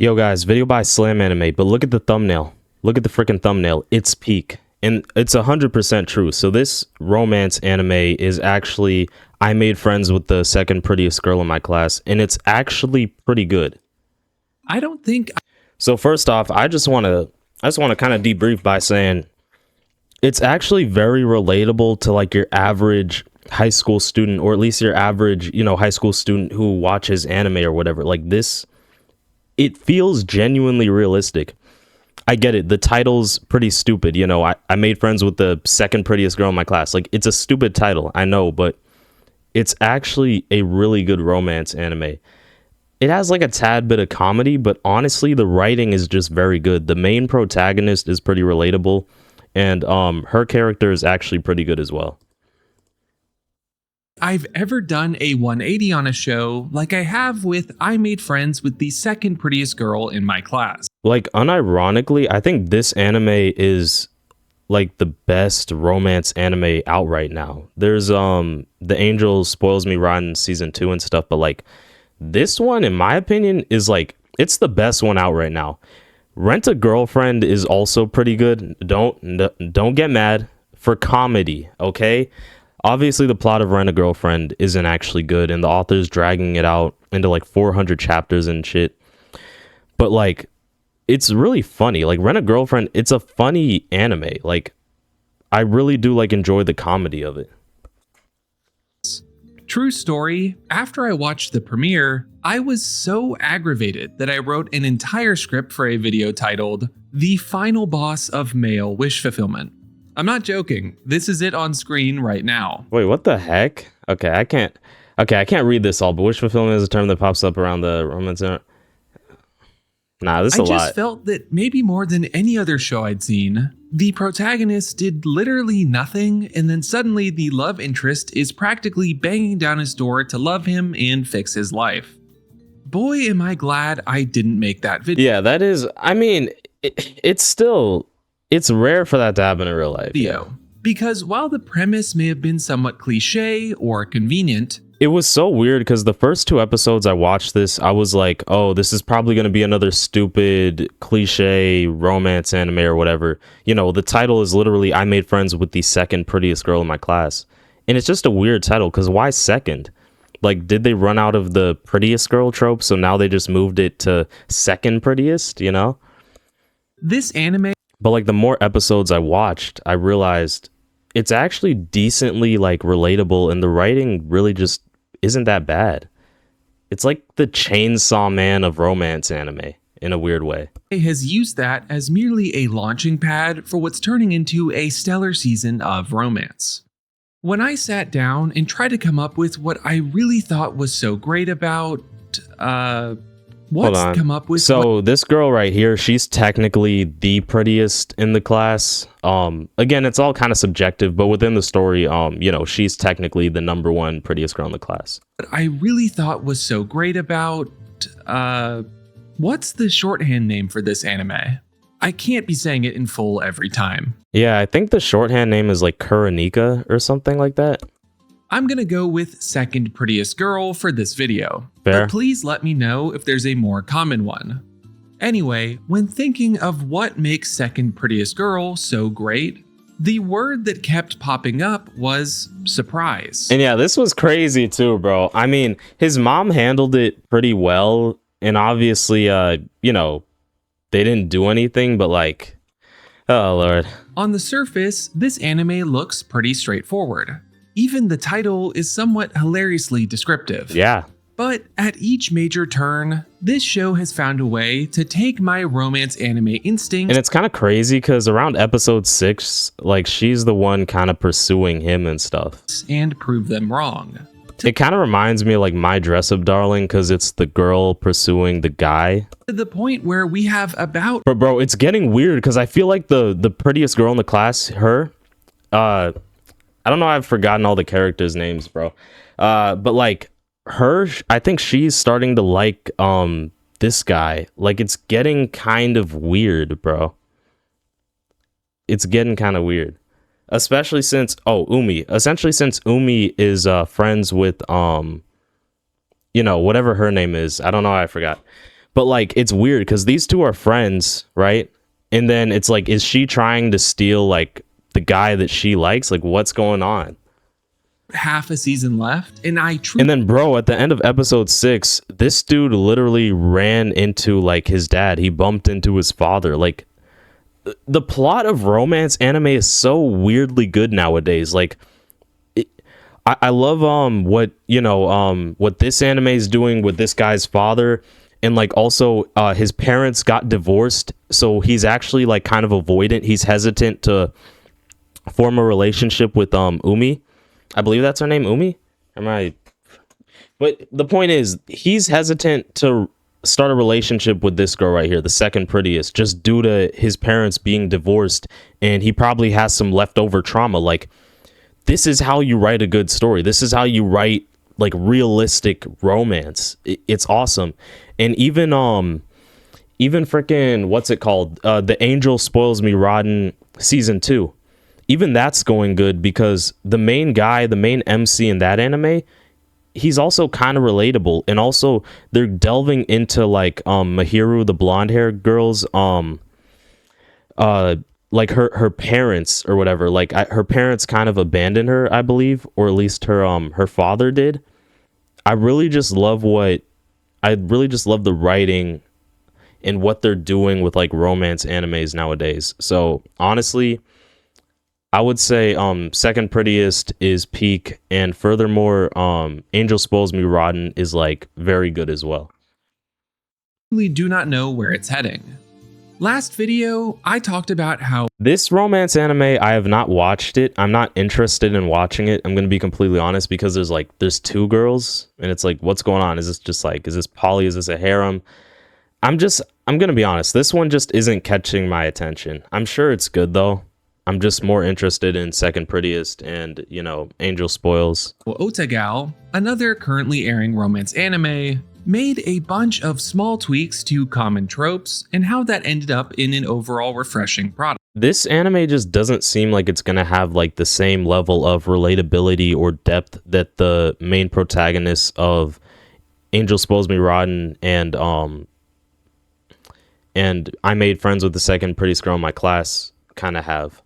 Yo guys, video by Slam Anime, but look at the thumbnail. Look at the freaking thumbnail. It's peak. And it's 100% true. So this romance anime is actually, I made friends with the second prettiest girl in my class, and it's actually pretty good. I don't think. So first off, I just want to kind of debrief by saying it's actually very relatable to like your average high school student, or at least your average, high school student who watches anime or whatever. Like this, it feels genuinely realistic. I get it. The title's pretty stupid. I made friends with the second prettiest girl in my class. Like, it's a stupid title, I know, but it's actually a really good romance anime. It has like a tad bit of comedy, but honestly, the writing is just very good. The main protagonist is pretty relatable, and her character is actually pretty good as well. I've ever done a 180 on a show like I have with I made friends with the second prettiest girl in my class. Like, unironically, I think this anime is like the best romance anime out right now. There's The Angel Spoils Me Rotten season 2 and stuff, but like this one, in my opinion, is like, it's the best one out right now. Rent a Girlfriend is also pretty good. Don't get mad for comedy, okay? Obviously, the plot of Rent a Girlfriend isn't actually good, and the author's dragging it out into like 400 chapters and shit. But like, it's really funny. Like, Rent a Girlfriend, it's a funny anime. Like, I really do like enjoy the comedy of it. True story, after I watched the premiere, I was so aggravated that I wrote an entire script for a video titled The Final Boss of Male Wish Fulfillment. I'm not joking. This is it on screen right now. Wait, what the heck? Okay, I can't read this all, but wish fulfillment is a term that pops up around the romance. Nah, this is a lot. I just felt that maybe more than any other show I'd seen, the protagonist did literally nothing, and then suddenly the love interest is practically banging down his door to love him and fix his life. Boy, am I glad I didn't make that video. Yeah, that is, I mean, it's rare for that to happen in real life. Yeah. Because while the premise may have been somewhat cliche or convenient, it was so weird because the first 2 episodes I watched this, I was like, oh, this is probably going to be another stupid cliche romance anime or whatever. The title is literally I made friends with the second prettiest girl in my class. And it's just a weird title because why second? Like, did they run out of the prettiest girl trope? So now they just moved it to second prettiest, This anime... But like the more episodes I watched, I realized it's actually decently like relatable, and the writing really just isn't that bad. It's like the Chainsaw Man of romance anime in a weird way. Has used that as merely a launching pad for what's turning into a stellar season of romance. When I sat down and tried to come up with what I really thought was so great about, this girl right here, she's technically the prettiest in the class. Again, it's all kind of subjective, but within the story, she's technically the number 1 prettiest girl in the class. What I really thought was so great about, what's the shorthand name for this anime? I can't be saying it in full every time. Yeah, I think the shorthand name is like Kuranika or something like that. I'm gonna go with second prettiest girl for this video. Fair. But please let me know if there's a more common one. Anyway, when thinking of what makes second prettiest girl so great, the word that kept popping up was surprise. And yeah, this was crazy too, bro. I mean, his mom handled it pretty well, and obviously, they didn't do anything, but like, oh lord. On the surface, this anime looks pretty straightforward. Even the title is somewhat hilariously descriptive. Yeah. But at each major turn, this show has found a way to take my romance anime instincts. And it's kind of crazy because around episode 6, like, she's the one kind of pursuing him and stuff. And prove them wrong. It kind of reminds me of like My Dress Up Darling because it's the girl pursuing the guy. To the point where we have about... But bro, it's getting weird because I feel like the prettiest girl in the class, her, I don't know, I've forgotten all the characters' names, bro. But like her, I think she's starting to like this guy. Like, it's getting kind of weird, bro. It's getting kind of weird. Especially since Umi. Essentially since Umi is friends with whatever her name is. I don't know, I forgot. But like, it's weird because these two are friends, right? And then it's like, is she trying to steal like the guy that she likes? Like, what's going on? Half a season left, and And then, bro, at the end of episode 6, this dude literally ran into like his dad. He bumped into his father. Like, the plot of romance anime is so weirdly good nowadays. Like, I love what this anime is doing with this guy's father, and like also his parents got divorced, so he's actually like kind of avoidant. He's hesitant to form a relationship with Umi. I believe that's her name, Umi. But the point is, he's hesitant to start a relationship with this girl right here, the second prettiest, just due to his parents being divorced, and he probably has some leftover trauma. Like, this is how you write a good story. This is how you write like realistic romance. It's awesome. And even freaking, what's it called? The Angel Spoils Me Rotten season 2. Even that's going good because the main guy, the main MC in that anime, he's also kind of relatable. And also they're delving into like Mahiru, the blonde-haired girl's like her parents or whatever. Like her parents kind of abandoned her, I believe, or at least her father did. I really just love the writing and what they're doing with like romance animes nowadays. So honestly, I would say second prettiest is peak, and furthermore, Angel Spoils Me Rotten is like very good as well. We do not know where it's heading. Last video, I talked about how this romance anime, I have not watched it. I'm not interested in watching it. I'm going to be completely honest, because there's two girls and it's like, what's going on? Is this poly? Is this a harem? I'm going to be honest. This one just isn't catching my attention. I'm sure it's good though. I'm just more interested in second prettiest and, Angel Spoils. Otagal, another currently airing romance anime, made a bunch of small tweaks to common tropes and how that ended up in an overall refreshing product. This anime just doesn't seem like it's going to have like the same level of relatability or depth that the main protagonists of Angel Spoils Me Rotten and I Made Friends with the Second Prettiest Girl in My Class kind of have.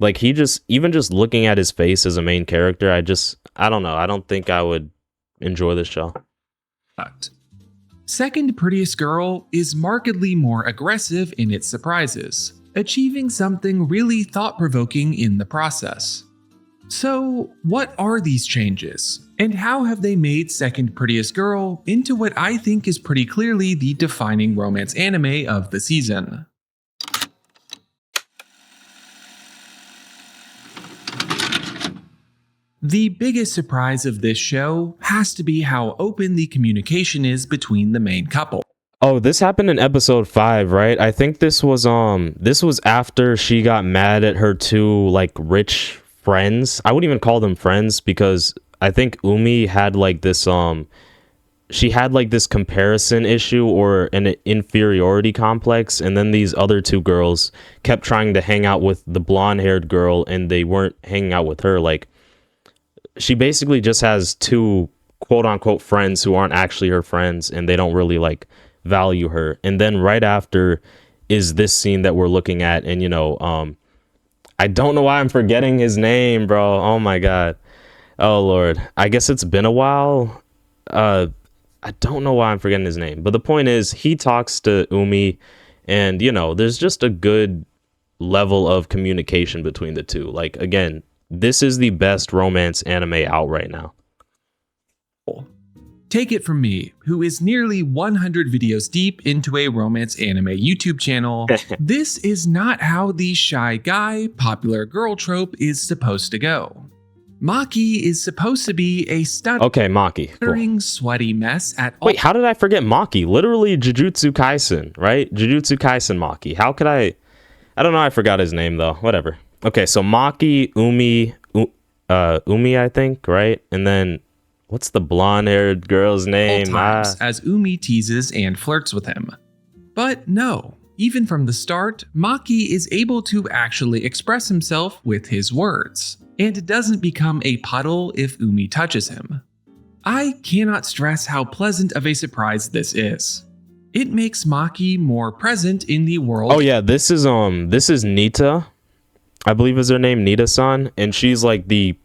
Like, even just looking at his face as a main character, I don't know. I don't think I would enjoy this show. Second Prettiest Girl is markedly more aggressive in its surprises, achieving something really thought-provoking in the process. So, what are these changes? And how have they made Second Prettiest Girl into what I think is pretty clearly the defining romance anime of the season? The biggest surprise of this show has to be how open the communication is between the main couple. Oh, this happened in episode 5, right? I think this was after she got mad at her two like rich friends. I wouldn't even call them friends, because I think Umi had like this she had like this comparison issue or an inferiority complex, and then these other two girls kept trying to hang out with the blonde-haired girl and they weren't hanging out with her. Like, she basically just has two quote-unquote friends who aren't actually her friends, and they don't really like value her. And then right after is this scene that we're looking at, and I don't know why I'm forgetting his name, bro. Oh my god. Oh lord. I guess it's been a while. I don't know why I'm forgetting his name, but the point is, he talks to Umi, and there's just a good level of communication between the two. Like, again, this is the best romance anime out right now. Take it from me, who is nearly 100 videos deep into a romance anime YouTube channel. This is not how the shy guy, popular girl trope is supposed to go. Maki is supposed to be a Maki, cool. Sweaty mess at all. Wait, how did I forget Maki? Literally Jujutsu Kaisen, right? Jujutsu Kaisen Maki. How could I don't know, I forgot his name though. Whatever. Okay, so Maki, Umi, I think, right? And then what's the blonde-haired girl's name? As Umi teases and flirts with him. But no, even from the start, Maki is able to actually express himself with his words, and doesn't become a puddle if Umi touches him. I cannot stress how pleasant of a surprise this is. It makes Maki more present in the world. Oh yeah, this is Nita. I believe is her name, Nita-san, and she's like the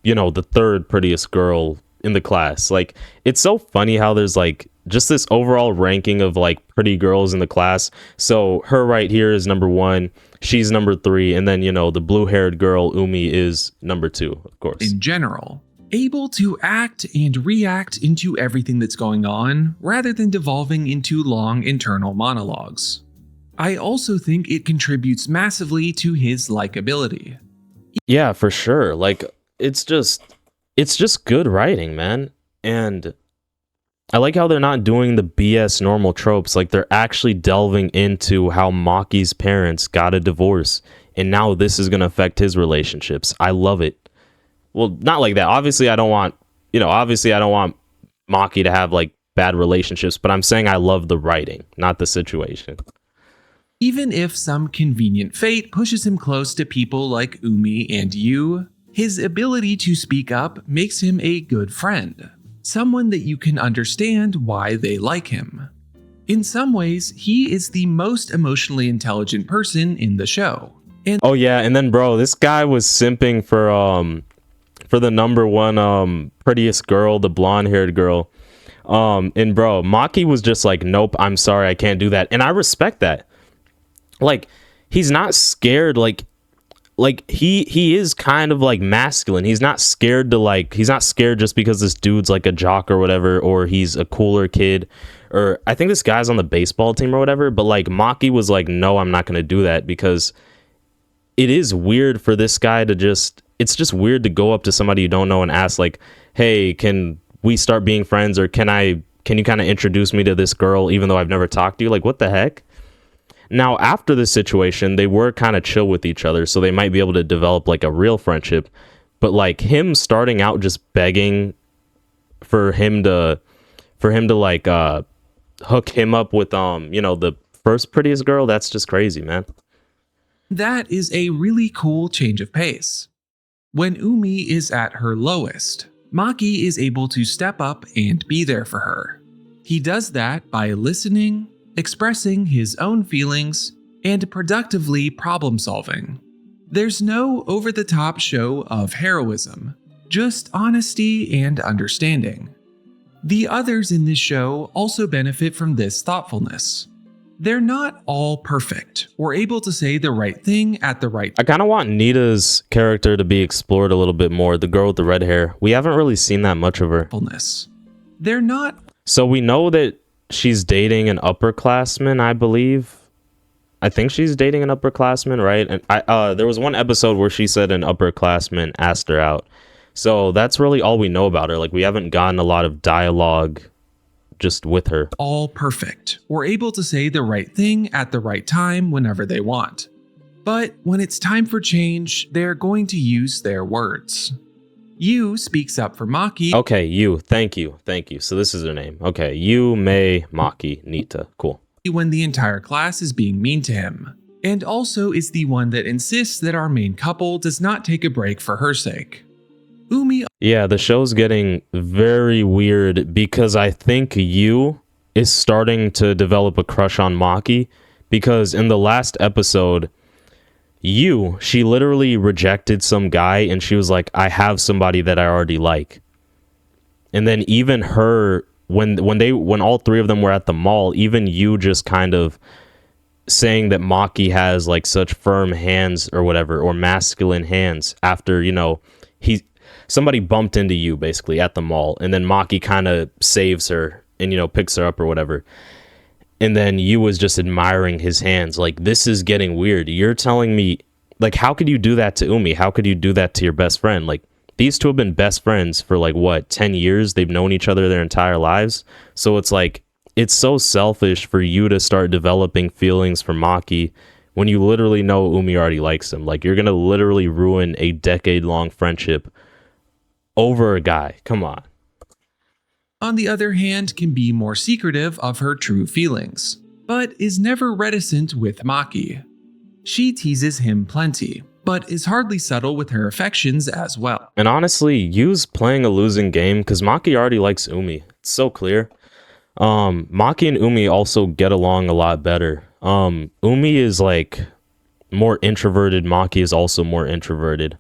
third prettiest girl in the class. Like, it's so funny how there's like just this overall ranking of like pretty girls in the class. So her right here is number 1, she's number 3, and then the blue-haired girl Umi is number 2, of course. In general, able to act and react into everything that's going on rather than devolving into long internal monologues. I also think it contributes massively to his likability. Yeah, for sure. Like, it's just good writing, man. And I like how they're not doing the BS normal tropes. Like, they're actually delving into how Maki's parents got a divorce, and now this is going to affect his relationships. I love it. Well, not like that. Obviously, I don't want Maki to have like bad relationships, but I'm saying I love the writing, not the situation. Even if some convenient fate pushes him close to people like Umi and Yu, his ability to speak up makes him a good friend, someone that you can understand why they like him. In some ways, he is the most emotionally intelligent person in the show. Oh yeah, and then bro, this guy was simping for the number 1 prettiest girl, the blonde-haired girl. And bro, Maki was just like, nope, I'm sorry, I can't do that. And I respect that. Like, he's not scared. Like he is kind of like masculine. He's not scared just because this dude's like a jock or whatever, or he's a cooler kid, or I think this guy's on the baseball team or whatever. But like, Maki was like, no, I'm not going to do that, because it is weird for this guy to it's just weird to go up to somebody you don't know and ask like, hey, can we start being friends, or can you kind of introduce me to this girl even though I've never talked to you? Like, what the heck? Now, after this situation, they were kind of chill with each other, so they might be able to develop like a real friendship. But like, him starting out just begging for him to like hook him up with the first prettiest girl, that's just crazy, man. That is a really cool change of pace. When Umi is at her lowest, Maki is able to step up and be there for her. He does that by listening, expressing his own feelings, and productively problem solving. There's no over-the-top show of heroism, just honesty and understanding. The others in this show also benefit from this thoughtfulness. They're not all perfect or able to say the right thing at the right time. I kind of want Nita's character to be explored a little bit more, the girl with the red hair. We haven't really seen that much of her. They're not. So we know that she's dating an upperclassman, I believe. I think she's dating an upperclassman, right? And there was one episode where she said an upperclassman asked her out. So that's really all we know about her. Like, we haven't gotten a lot of dialogue just with her. All perfect or able to say the right thing at the right time whenever they want. But when it's time for change, they're going to use their words. Yu speaks up for Maki. Okay, Yu. Thank you. So this is her name. Okay, Yu, Mei, Maki, Nita. Cool. When the entire class is being mean to him, and also is the one that insists that our main couple does not take a break for her sake. Umi. Yeah, the show's getting very weird because I think Yu is starting to develop a crush on Maki, because in the last episode, she literally rejected some guy and she was like, I have somebody that I already like. And then even her, when all three of them were at the mall, even Yu just kind of saying that Maki has like such firm hands or whatever, or masculine hands, after, somebody bumped into Yu basically at the mall, and then Maki kind of saves her and, picks her up or whatever. And then Yu was just admiring his hands. Like, this is getting weird. You're telling me, like, how could you do that to Umi? How could you do that to your best friend? Like, these two have been best friends for like, what, 10 years? They've known each other their entire lives. So it's like, it's so selfish for you to start developing feelings for Maki when you literally know Umi already likes him. Like, you're going to literally ruin a decade-long friendship over a guy. Come on. On the other hand, can be more secretive of her true feelings, but is never reticent with Maki. She teases him plenty, but is hardly subtle with her affections as well. And honestly, Yu's playing a losing game because Maki already likes Umi. It's so clear. Maki and Umi also get along a lot better. Umi is like more introverted. Maki is also more introverted.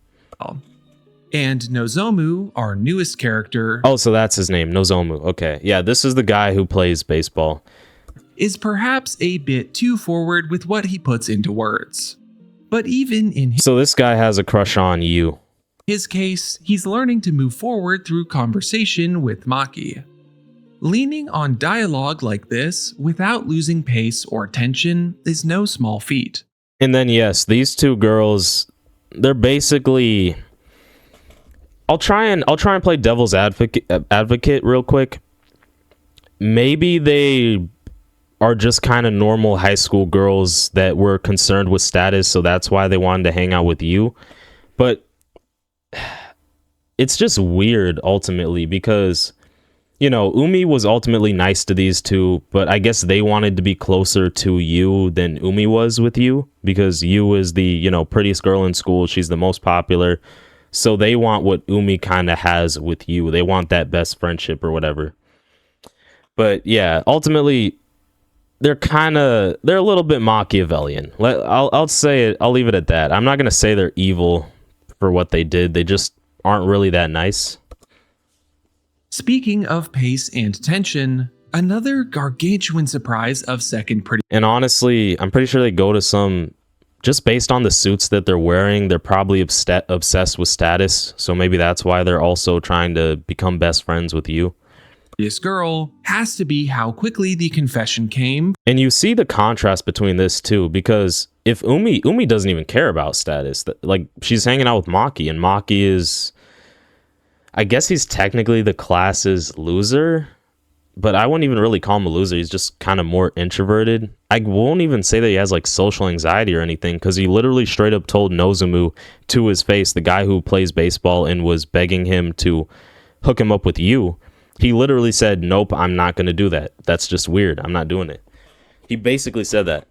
And Nozomu, our newest character, Oh, so that's his name, Nozomu. Okay. Yeah, this is the guy who plays baseball. is perhaps a bit too forward with what he puts into words. But even in So this guy has a crush on you. his case, he's learning to move forward through conversation with Maki. Leaning on dialogue like this without losing pace or tension is no small feat. And then yes, these two girls, they're basically I'll try and play devil's advocate real quick. Maybe they are just kind of normal high school girls that were concerned with status, so that's why they wanted to hang out with you. But it's just weird ultimately because, you know, Umi was ultimately nice to these two, but I guess they wanted to be closer to you than Umi was with you because you is the, you know, prettiest girl in school. She's the most popular. So they want what Umi kind of has with you. They want that best friendship or whatever. But yeah, ultimately, they're a little bit Machiavellian. I'll say it. I'll leave it at that. I'm not going to say they're evil for what they did. They just aren't really that nice. Speaking of pace and tension, another gargantuan surprise of second pretty. And honestly, I'm pretty sure they go to some, just based on the suits that they're wearing, they're probably obsessed with status. So maybe that's why they're also trying to become best friends with you. This girl has to be how quickly the confession came. And you see the contrast between this too, because if Umi doesn't even care about status, like she's hanging out with Maki, and Maki is, I guess he's technically the class's loser, but I wouldn't even really call him a loser. He's just kind of more introverted. I won't even say that he has like social anxiety or anything, because he literally straight up told Nozomu to his face, the guy who plays baseball and was begging him to hook him up with you. He literally said, nope, I'm not going to do that. That's just weird. I'm not doing it. He basically said that.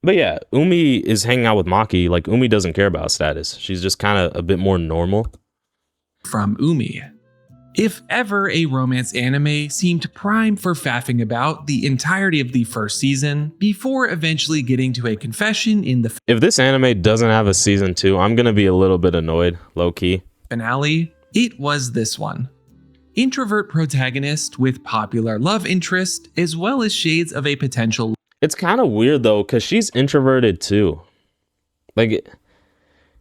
But yeah, Umi is hanging out with Maki. Like, Umi doesn't care about status. She's just kind of a bit more normal. From Umi. If ever a romance anime seemed primed for faffing about the entirety of the first season, before eventually getting to a confession in the If this anime doesn't have a season 2, I'm going to be a little bit annoyed, low-key. finale, it was this one. Introvert protagonist with popular love interest, as well as shades of a potential. It's kind of weird, though, because she's introverted, too. Like,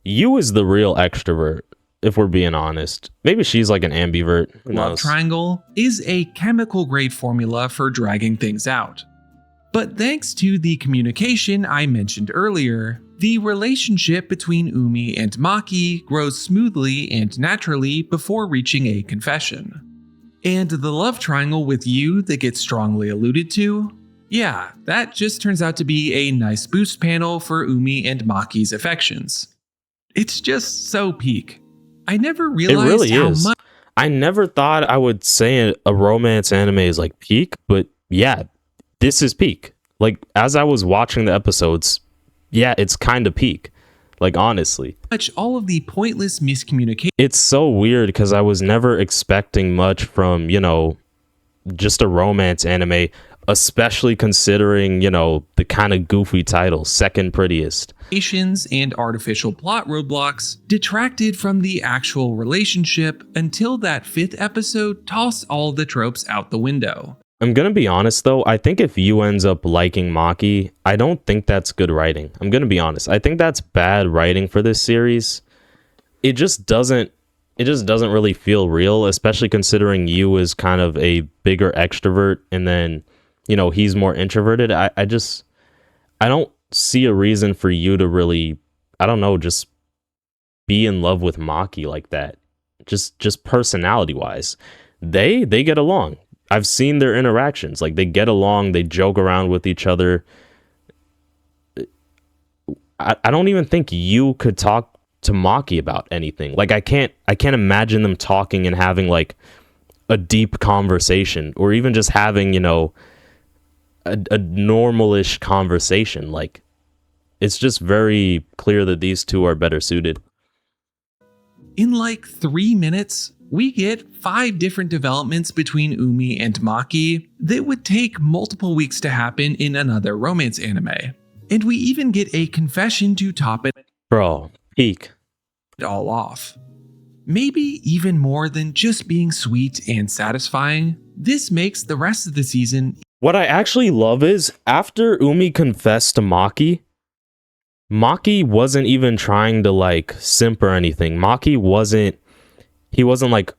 you is the real extrovert, if we're being honest. Maybe she's like an ambivert. Who Love knows? triangle is a chemical grade formula for dragging things out. But thanks to the communication I mentioned earlier, the relationship between Umi and Maki grows smoothly and naturally before reaching a confession. And the love triangle with you that gets strongly alluded to? Yeah, that just turns out to be a nice boost panel for Umi and Maki's affections. It's just so peak. I never It realized really how is. much I never thought I would say a romance anime is like peak, but yeah, this is peak. Like, as I was watching the episodes, yeah, it's kind of peak. Like, honestly. all of the pointless miscommunication It's so weird because I was never expecting much from, you know, just a romance anime, especially considering, you know, the kind of goofy title, Second Prettiest. and artificial plot roadblocks detracted from the actual relationship until that fifth episode tossed all the tropes out the window. I'm going to be honest, though. I think if you ends up liking Maki, I don't think that's good writing. I'm going to be honest. I think that's bad writing for this series. It just doesn't really feel real, especially considering you is kind of a bigger extrovert and then, you know, he's more introverted. I don't see a reason for you to really, I don't know, just be in love with Maki like that. Just personality wise. They get along. I've seen their interactions. Like, they get along, they joke around with each other. I don't even think you could talk to Maki about anything. Like, I can't imagine them talking and having like a deep conversation, or even just having, you know, a normalish conversation. Like, it's just very clear that these two are better suited. In like 3 minutes, We get 5 different developments between Umi and Maki that would take multiple weeks to happen in another romance anime. And we even get a confession to top it Bro, peak. all off. Maybe even more than just being sweet and satisfying, this makes the rest of the season. What I actually love is after Umi confessed to Maki wasn't even trying to like simp or anything. He wasn't like,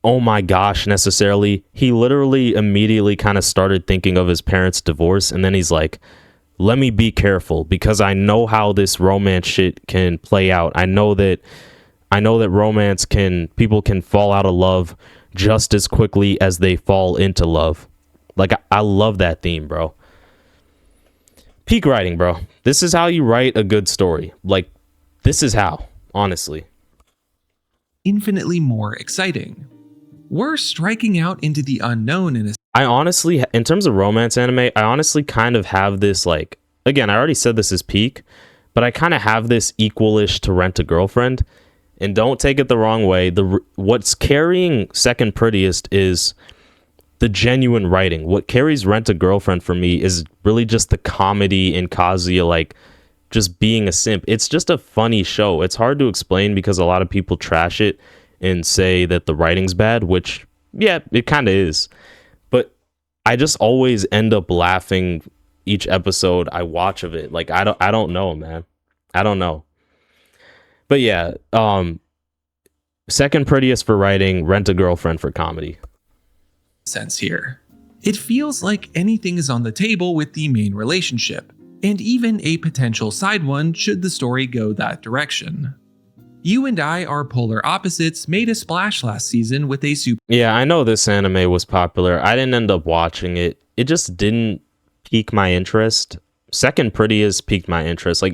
oh my gosh, necessarily. He literally immediately kind of started thinking of his parents' divorce, and then he's like, let me be careful because I know how this romance shit can play out. I know that people can fall out of love just as quickly as they fall into love. Like, I love that theme, bro. Peak writing, bro. This is how you write a good story. Like, this is how, honestly. Infinitely more exciting. We're striking out into the unknown in a I honestly, in terms of romance anime, I honestly kind of have this, like, again, I already said this is peak, but I kind of have this equalish to Rent a Girlfriend. And don't take it the wrong way. What's carrying Second Prettiest is the genuine writing. What carries Rent a Girlfriend for me is really just the comedy and Kazuya, like, just being a simp. It's just a funny show. It's hard to explain because a lot of people trash it and say that the writing's bad, which, yeah, it kind of is. But I just always end up laughing each episode I watch of it. Like, I don't know, man. I don't know. But yeah, Second Prettiest for writing, Rent a Girlfriend for comedy. sense here. It feels like anything is on the table with the main relationship, and even a potential side one should the story go that direction. You and I Are Polar Opposites made a splash last season with a super. Yeah, I know this anime was popular. I didn't end up watching it. It just didn't pique my interest. Second Prettiest piqued my interest. Like,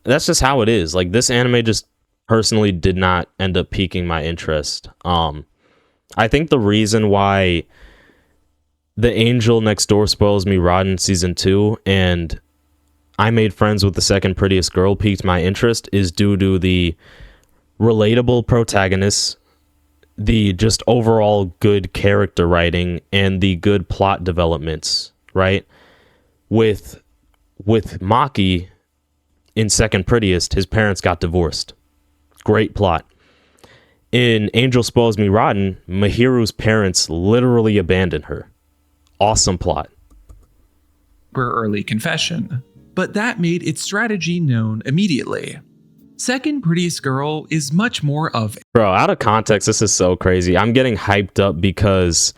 that's just how it is. Like, this anime just personally did not end up piquing my interest. I think the reason why The Angel Next Door Spoils Me Rotten season 2 and I Made Friends with the Second Prettiest Girl piqued my interest is due to the relatable protagonists, the just overall good character writing, and the good plot developments, right? With Maki in Second Prettiest, his parents got divorced. Great plot. In Angel Spoils Me Rotten, Mahiru's parents literally abandoned her. Awesome plot. Early confession, but that made its strategy known immediately. Second Prettiest Girl is much more of. Bro, out of context, this is so crazy. I'm getting hyped up because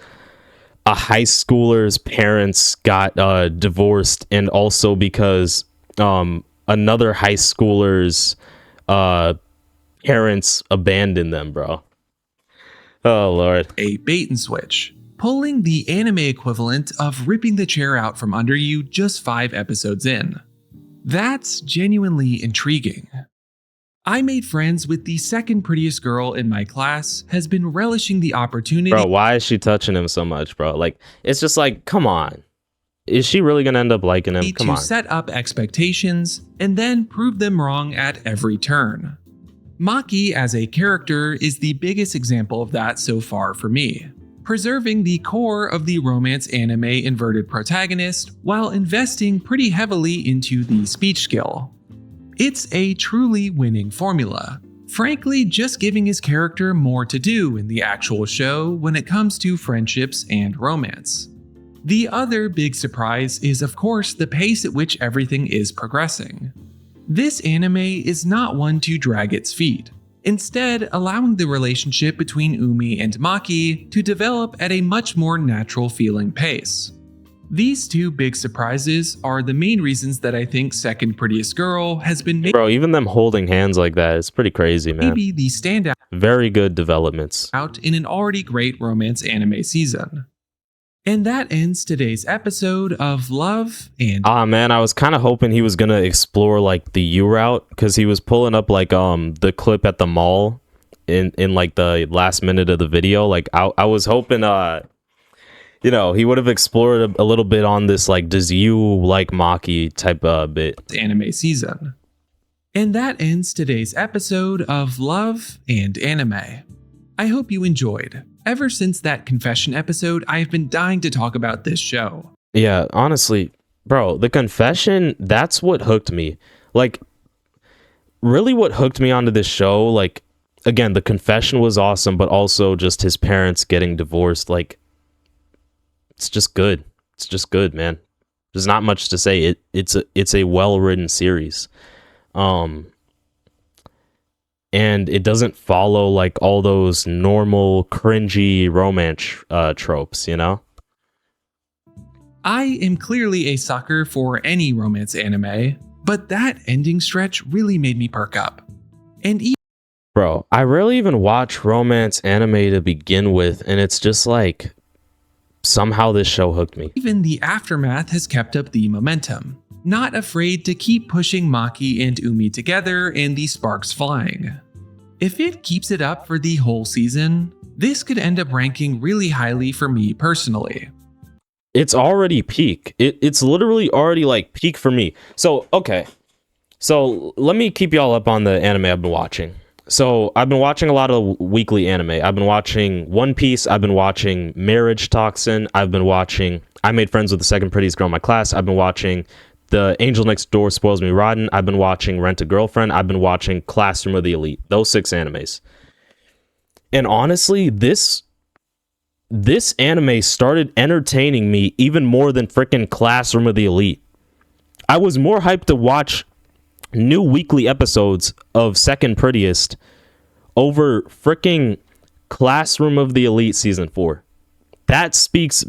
a high schooler's parents got divorced, and also because another high schooler's parents abandoned them, bro. Oh, Lord. A bait and switch, pulling the anime equivalent of ripping the chair out from under you just 5 episodes in. That's genuinely intriguing. I Made Friends with the Second Prettiest Girl in my class has been relishing the opportunity. Bro, why is she touching him so much, bro? Like, it's just like, come on. Is she really going to end up liking him? Come on. To set up expectations and then prove them wrong at every turn. Maki as a character is the biggest example of that so far for me, preserving the core of the romance anime inverted protagonist while investing pretty heavily into the speech skill. It's a truly winning formula, frankly just giving his character more to do in the actual show when it comes to friendships and romance. The other big surprise is of course the pace at which everything is progressing. This anime is not one to drag its feet, instead allowing the relationship between Umi and Maki to develop at a much more natural feeling pace. These two big surprises are the main reasons that I think Second Prettiest Girl has been Bro, even them holding hands like that is pretty crazy, man. maybe the standout Very good developments. out in an already great romance anime season. And that ends today's episode of Love and. Man, I was kind of hoping he was gonna explore like the U route because he was pulling up like the clip at the mall in like the last minute of the video. Like I was hoping he would have explored a little bit on this like does you like Maki type bit. Anime season. And that ends today's episode of Love and Anime. I hope you enjoyed. Ever since that confession episode, I have been dying to talk about this show. Yeah, honestly, bro, the confession, that's what hooked me. Like, really what hooked me onto this show, like, again, the confession was awesome, but also just his parents getting divorced. Like, it's just good. It's just good, man. There's not much to say. It's a well-written series. And it doesn't follow like all those normal cringy romance tropes, you know? I am clearly a sucker for any romance anime, but that ending stretch really made me perk up. And Bro, I rarely even watch romance anime to begin with, and it's just like somehow this show hooked me. even the aftermath has kept up the momentum, not afraid to keep pushing Maki and Umi together and the sparks flying. If it keeps it up for the whole season, this could end up ranking really highly for me personally. It's already peak. It's literally already like peak for me. So, okay. So, let me keep y'all up on the anime I've been watching. So, I've been watching a lot of weekly anime. I've been watching One Piece. I've been watching Marriage Toxin. I've been watching I Made Friends with the Second Prettiest Girl in My Class. I've been watching The Angel Next Door Spoils Me Rotten. I've been watching Rent a Girlfriend. I've been watching Classroom of the Elite. Those 6 animes. And honestly, this anime started entertaining me even more than freaking Classroom of the Elite. I was more hyped to watch new weekly episodes of Second Prettiest over freaking Classroom of the Elite season 4. That speaks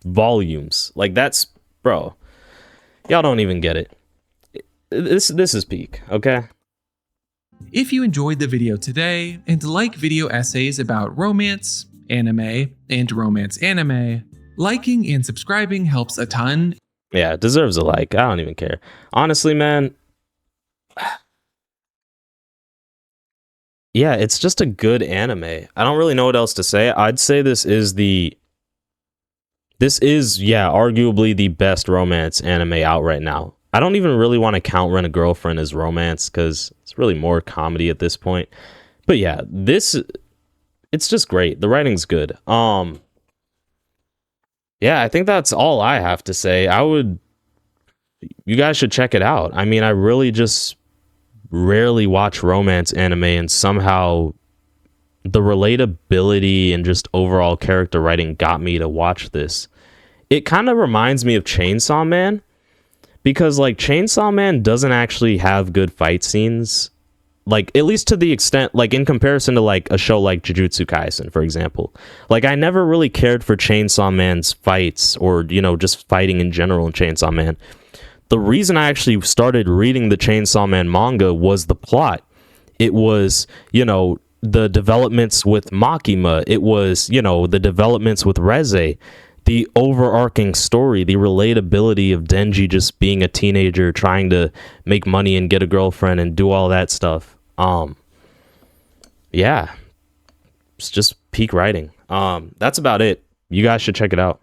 volumes. Like, that's, bro, y'all don't even get it. This is peak, okay? If you enjoyed the video today and like video essays about romance, anime, and romance anime, liking and subscribing helps a ton. Yeah, it deserves a like. I don't even care. Honestly, man. Yeah, it's just a good anime. I don't really know what else to say. I'd say this is arguably the best romance anime out right now. I don't even really want to count Rent a Girlfriend as romance because it's really more comedy at this point. But yeah, it's just great. The writing's good. Yeah, I think that's all I have to say. You guys should check it out. I mean, I really just rarely watch romance anime, and somehow the relatability and just overall character writing got me to watch this. It kind of reminds me of Chainsaw Man, because like Chainsaw Man doesn't actually have good fight scenes, like at least to the extent, like in comparison to like a show like Jujutsu Kaisen, for example. Like I never really cared for Chainsaw Man's fights, or just fighting in general in Chainsaw Man. The reason I actually started reading the Chainsaw Man manga was the plot. It was, the developments with Makima. It was, the developments with Reze. The overarching story, the relatability of Denji just being a teenager trying to make money and get a girlfriend and do all that stuff. Yeah. It's just peak writing. That's about it. You guys should check it out.